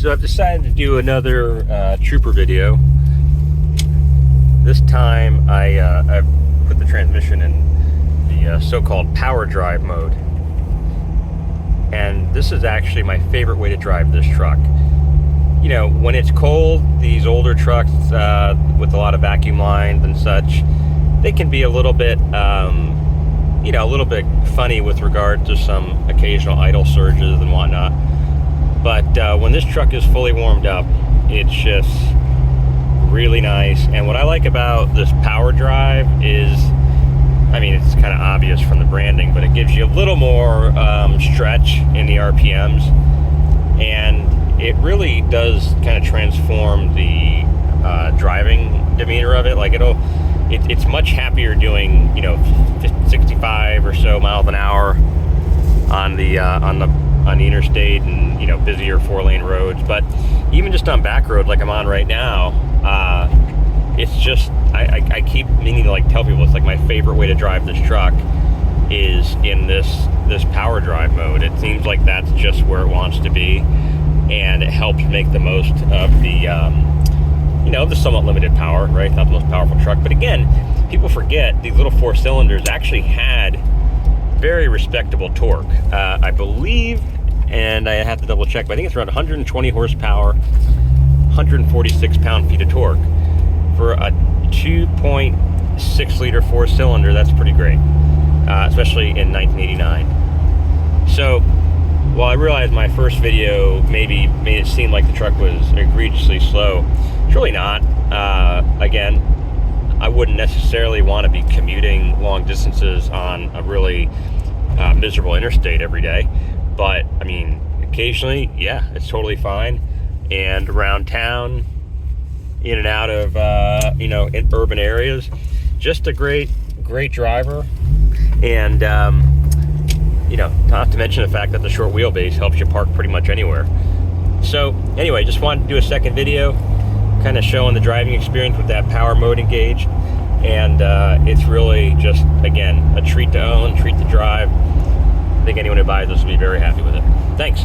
So I've decided to do another Trooper video. This time I've put the transmission in the so-called power drive mode. And this is actually my favorite way to drive this truck. You know, when it's cold, these older trucks with a lot of vacuum lines and such, they can be a little bit, you know, a little bit funny with regard to some occasional idle surges and whatnot. But when this truck is fully warmed up, it's just really nice. And what I like about this power drive is, I mean, it's kind of obvious from the branding, but it gives you a little more stretch in the RPMs, and it really does kind of transform the driving demeanor of it. Like it's much happier doing, you know, 65 or so miles an hour on the interstate and, you know, busier 4-lane roads. But even just on back roads like I'm on right now, it's just, I keep meaning to like tell people it's like my favorite way to drive this truck is in this power drive mode. It seems like that's just where it wants to be, and it helps make the most of the you know, the somewhat limited power, right? Not the most powerful truck, but again, people forget these little 4 cylinders actually had very respectable torque. I believe, and I have to double check, but I think it's around 120 horsepower, 146 pound-feet of torque. For a 2.6 liter 4-cylinder, that's pretty great, especially in 1989. So while I realized my first video maybe made it seem like the truck was egregiously slow, it's really not. Again, I wouldn't necessarily want to be commuting long distances on a really miserable interstate every day, but I mean, occasionally, yeah, it's totally fine. And around town, in and out of you know, in urban areas, just a great driver. And you know, not to mention the fact that the short wheelbase helps you park pretty much anywhere. So anyway, just wanted to do a second video kind of showing the driving experience with that power mode engaged. And it's really just, again, a treat to own, treat to drive. I think anyone who buys this will be very happy with it. Thanks.